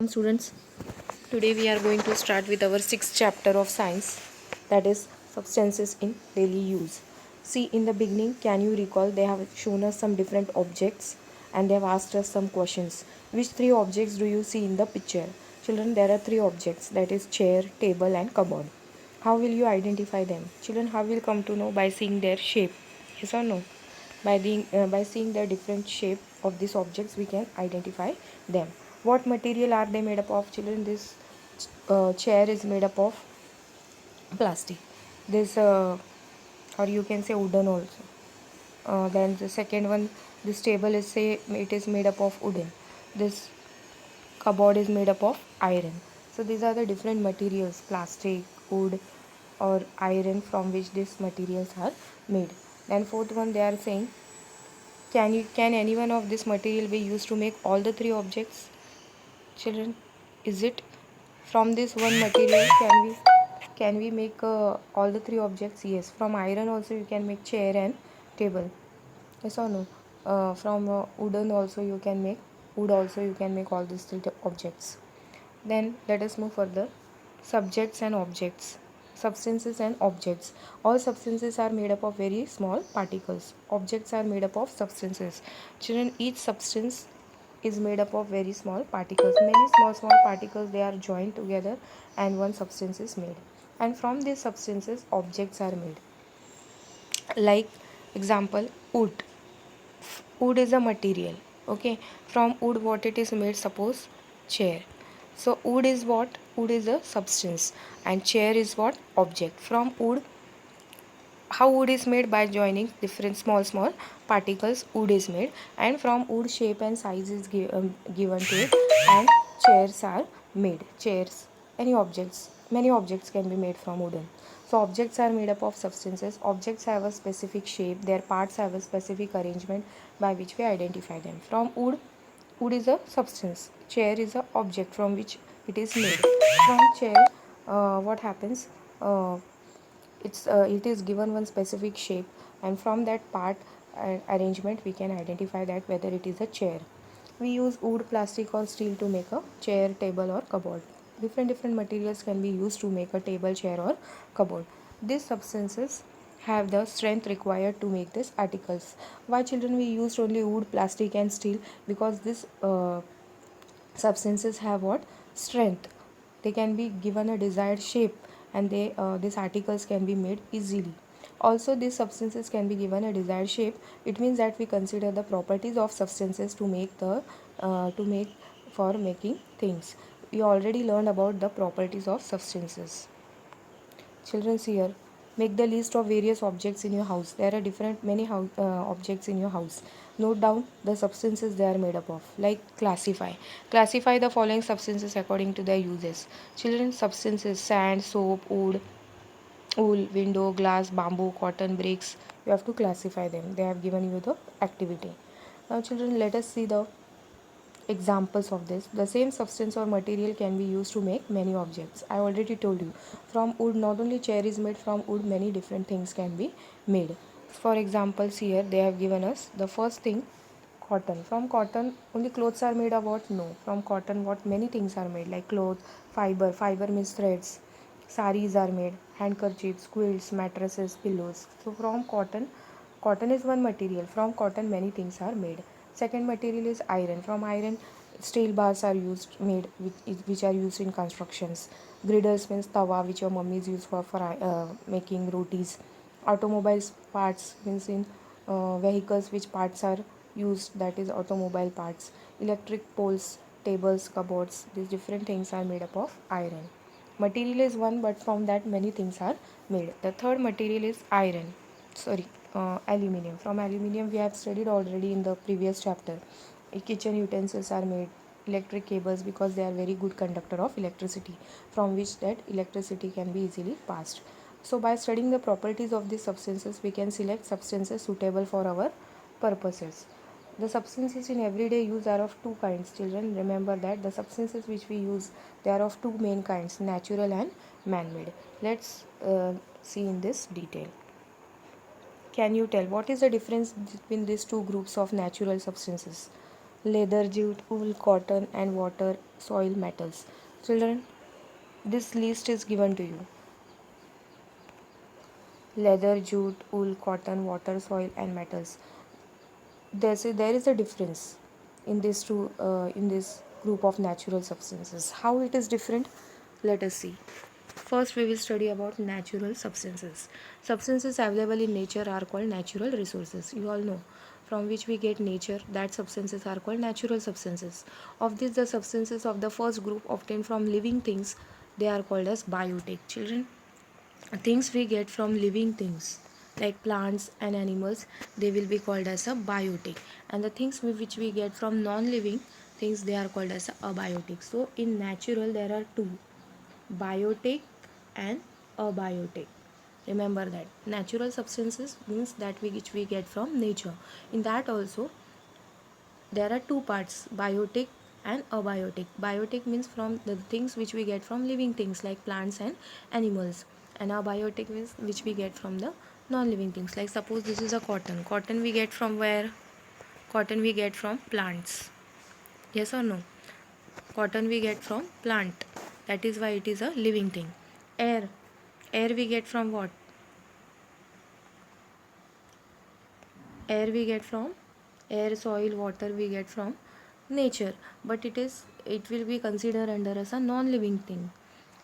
Students, today we are going to start with our sixth chapter of science, that is substances in daily use. See, in the beginning, can you recall they have shown us some different objects and they have asked us some questions. Which three objects do you see in the picture? Children, there are three objects, that is chair, table and cupboard. How will you identify them? Children, how will come to know? By seeing their shape? Yes or no? By seeing the different shape of these objects, we can identify them. What material are they made up of? Children, this chair is made up of plastic. This or you can say wooden also. Then the second one, this table is say it is made up of wooden. This cupboard is made up of iron. So these are the different materials, plastic, wood or iron, from which these materials are made. Then fourth one, they are saying, can any one of this material be used to make all the three objects? Children, is it from this one material can we make all the three objects? Yes, from iron also you can make chair and table. Yes or no? From wooden also you can make wood also you can make all these three objects. Then let us move further. Subjects and objects. Substances and objects. All substances are made up of very small particles. Objects are made up of substances. Children, each substance is made up of very small particles. Many small particles, they are joined together and one substance is made. And from these substances, objects are made. Like example, wood. Wood is a material. Okay, from wood what it is made? Suppose chair. So wood is what? Wood is a substance and chair is what? Object. From wood, how wood is made? By joining different small particles, wood is made, and from wood shape and size is given to it, and chairs are made. Chairs, any objects, many objects can be made from wooden. So objects are made up of substances. Objects have a specific shape, their parts have a specific arrangement by which we identify them. From wood, wood is a substance, chair is a object from which it is made. From chair, what happens? It is given one specific shape, and from that part arrangement we can identify that whether it is a chair. We use wood, plastic or steel to make a chair, table or cupboard. Different materials can be used to make a table, chair or cupboard. These substances have the strength required to make these articles. Why, children, we used only wood, plastic and steel? Because these substances have what? Strength. They can be given a desired shape, and these articles can be made easily. Also, these substances can be given a desired shape. It means that we consider the properties of substances to make for making things. We already learned about the properties of substances. Children's, here, make the list of various objects in your house. There are different many objects in your house. Note down the substances they are made up of. Like classify the following substances according to their uses. Children, substances: sand, soap, wood, wool, window, glass, bamboo, cotton, bricks. You have to classify them. They have given you the activity. Now children, let us see the examples of this. The same substance or material can be used to make many objects. I already told you, from wood, not only chair is made from wood, many different things can be made. For examples, here they have given us the first thing, cotton. From cotton only clothes are made of what? No, from cotton what many things are made, like cloth, fiber means threads, saris are made, handkerchiefs, quilts, mattresses, pillows. So from cotton is one material. From cotton many things are made. Second material is iron. From iron, steel bars are made, which are used in constructions. Griddles means tawa, which your mummies use for making rotis. Automobiles parts means in vehicles which parts are used, that is automobile parts. Electric poles, tables, cupboards, these different things are made up of iron. Material is one, but from that many things are made. The third material is aluminium. From aluminium we have studied already in the previous chapter. Kitchen utensils are made. Electric cables, because they are very good conductor of electricity, from which that electricity can be easily passed. So by studying the properties of these substances, we can select substances suitable for our purposes. The substances in everyday use are of two kinds. Children, remember that the substances which we use, they are of two main kinds, natural and man-made. Let's see in this detail. Can you tell what is the difference between these two groups of natural substances? Leather, jute, wool, cotton, and water, soil, metals. Children, this list is given to you. Leather, jute, wool, cotton, water, soil, and metals. There is a difference in these two in this group of natural substances. How it is different? Let us see. First, we will study about natural substances. Substances available in nature are called natural resources. You all know from which we get nature, that substances are called natural substances. Of these, the substances of the first group obtained from living things, they are called as biotic. Children, things we get from living things like plants and animals, they will be called as a biotic, and the things which we get from non-living things, they are called as a abiotic. So in natural there are two, biotic and abiotic. Remember that natural substances means that which we get from nature. In that also there are two parts, biotic and abiotic. Biotic means from the things which we get from living things like plants and animals, and abiotic means which we get from the non-living things. Like suppose this is a cotton we get from where? Cotton we get from plants, yes or no? Cotton we get from plant, that is why it is a living thing. Air we get from what? Air we get from air, soil, water we get from nature, but it will be considered under as a non-living thing.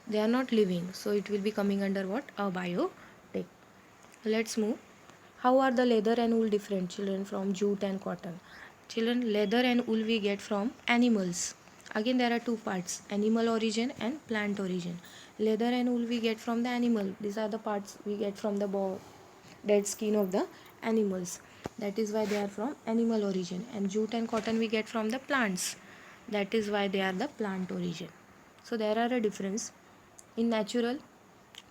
They are not living, so it will be coming under what? A biotic. Let's move. How are the leather and wool different, children, from jute and cotton? Children, leather and wool we get from animals. Again there are two parts, animal origin and plant origin. Leather and wool we get from the animal. These are the parts we get from the dead skin of the animals, that is why they are from animal origin. And jute and cotton we get from the plants, that is why they are the plant origin. So there are a difference in natural,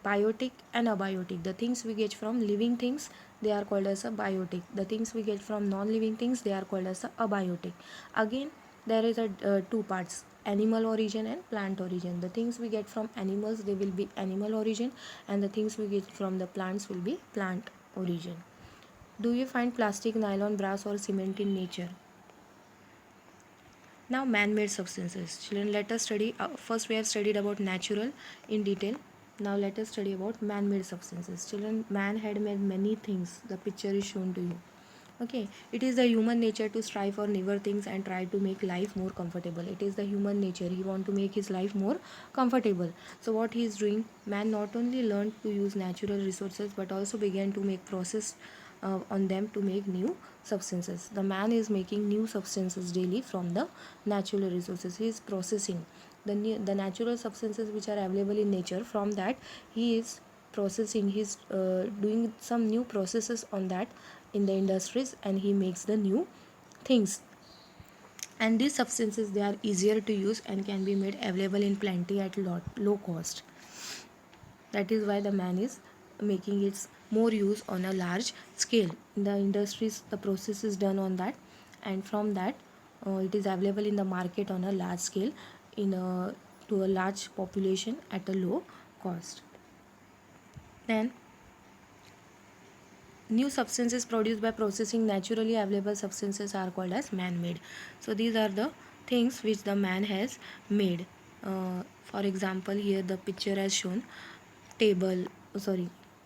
biotic and abiotic. The things we get from living things, they are called as a biotic. The things we get from non-living things, they are called as a abiotic. Again there is a two parts, animal origin and plant origin. The things we get from animals, they will be animal origin, and the things we get from the plants will be plant origin. Do you find plastic, nylon, brass or cement in nature? Now man-made substances. Children, let us study, first we have studied about natural in detail. Now let us study about man-made substances. Children, man had made many things. The picture is shown to you. Okay, it is the human nature to strive for newer things and try to make life more comfortable. It is the human nature, he want to make his life more comfortable. So what he is doing, man not only learned to use natural resources but also began to make process on them to make new substances. The man is making new substances daily from the natural resources. He is processing the natural substances which are available in nature. From that he is processing, he's doing some new processes on that in the industries, and he makes the new things. And these substances, they are easier to use and can be made available in plenty at low cost. That is why the man is making its more use on a large scale. In the industries the process is done on that, and from that it is available in the market on a large scale, in a to a large population at a low cost. Then new substances produced by processing naturally available substances are called as man-made. So these are the things which the man has made. For example, here the picture has shown table,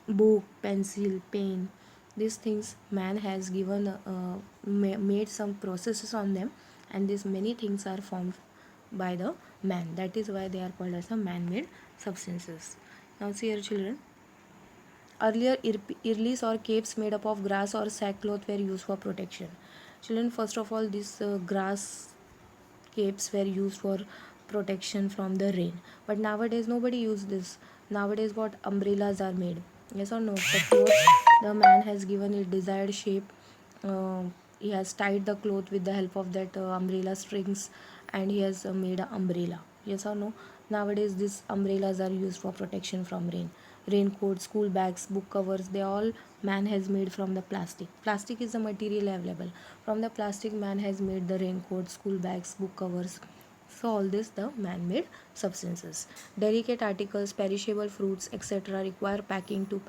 book, pencil, pen. These things man has given made some processes on them, and these many things are formed by the man. That is why they are called as a man-made substances. Now see here, children. Earlier, irlis or capes made up of grass or sackcloth were used for protection. Children, first of all, these grass capes were used for protection from the rain. But nowadays, nobody uses this. Nowadays, what umbrellas are made? Yes or no? The cloth, the man has given it desired shape. He has tied the cloth with the help of that umbrella strings, and he has made an umbrella. Yes or no? Nowadays, these umbrellas are used for protection from rain. Raincoats, school bags, book covers, they all man has made from the plastic. Plastic is the material available. From the plastic, man has made the raincoats, school bags, book covers. So all this the man-made substances. Delicate articles, perishable fruits, etc. require packing. To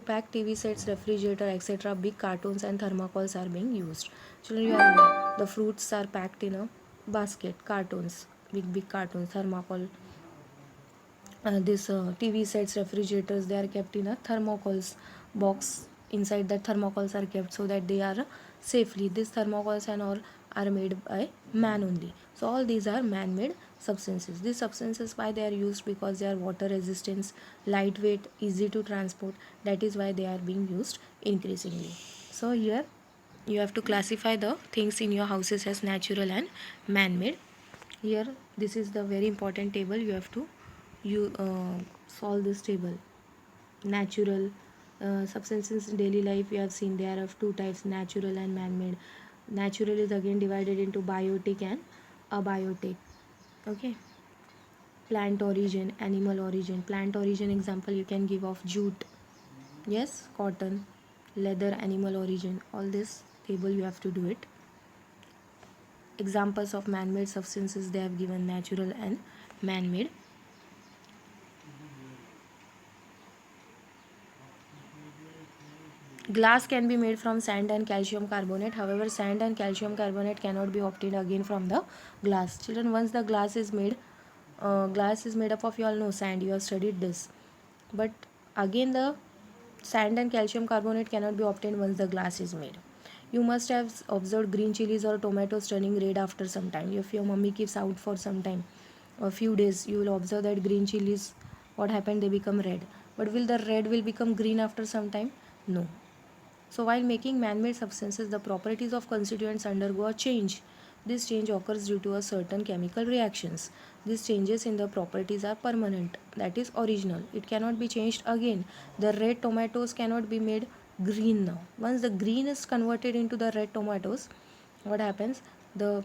pack TV sets, refrigerator, etc., big cartons and thermocols are being used. Children, you are aware, the fruits are packed in a basket, cartons, big cartons, thermocol. This TV sets, refrigerators, they are kept in a thermocols box. Inside that thermocols are kept so that they are safely. These thermocols and all are made by man only. So all these are man-made substances. These substances, why they are used? Because they are water resistant, lightweight, easy to transport. That is why they are being used increasingly. So here you have to classify the things in your houses as natural and man-made. Here this is the very important table. You have to solve this table. Natural substances in daily life, we have seen there are two types, natural and man-made. Natural is again divided into biotic and abiotic. Okay. Plant origin, animal origin. Plant origin example you can give of jute, yes, cotton, leather. Animal origin, all this table you have to do it. Examples of man-made substances they have given, natural and man-made. Glass can be made from sand and calcium carbonate. However, sand and calcium carbonate cannot be obtained again from the glass. Children, once the glass is made up of, you all know, sand. You have studied this. But again, the sand and calcium carbonate cannot be obtained once the glass is made. You must have observed green chilies or tomatoes turning red after some time. If your mummy keeps out for some time, a few days, you will observe that green chilies, what happened? They become red. But will the red will become green after some time? No. So while making man-made substances, the properties of constituents undergo a change. This change occurs due to a certain chemical reactions. These changes in the properties are permanent, that is original. It cannot be changed again. The red tomatoes cannot be made green now. Once the green is converted into the red tomatoes, what happens? The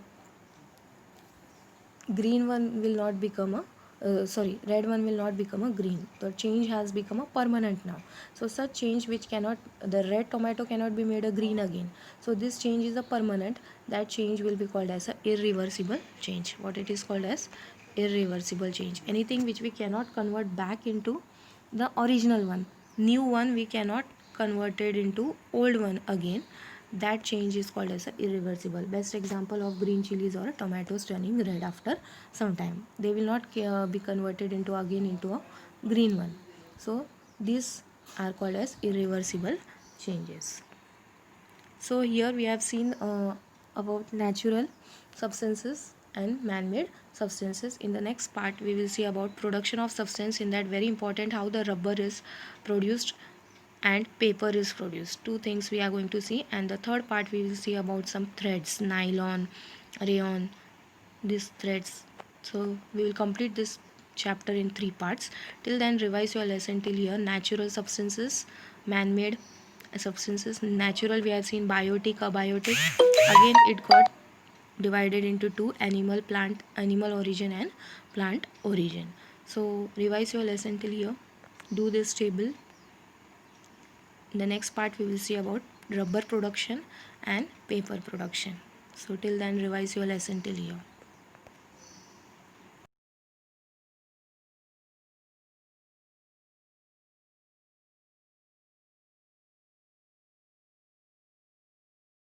green one will not become a red one will not become a green. The change has become a permanent now. So such change which cannot, the red tomato cannot be made a green again. So this change is a permanent. That change will be called as a irreversible change. What it is called as? Irreversible change. Anything which we cannot convert back into the original one. New one we cannot convert it into old one again. That change is called as a irreversible. Best example of green chilies or tomatoes turning red after some time. They will not be converted into again into a green one. So these are called as irreversible changes. So here we have seen about natural substances and man-made substances. In the next part we will see about production of substance. In that, very important, how the rubber is produced and paper is produced. Two things we are going to see. And the third part we will see about some threads, nylon, rayon, these threads. So we will complete this chapter in 3 parts. Till then, revise your lesson till here. Natural substances, man-made substances. Natural we have seen, biotic, abiotic. Again it got divided into two, animal origin and plant origin. So revise your lesson till here. Do this table. In the next part we will see about rubber production and paper production. So till then, revise your lesson till here.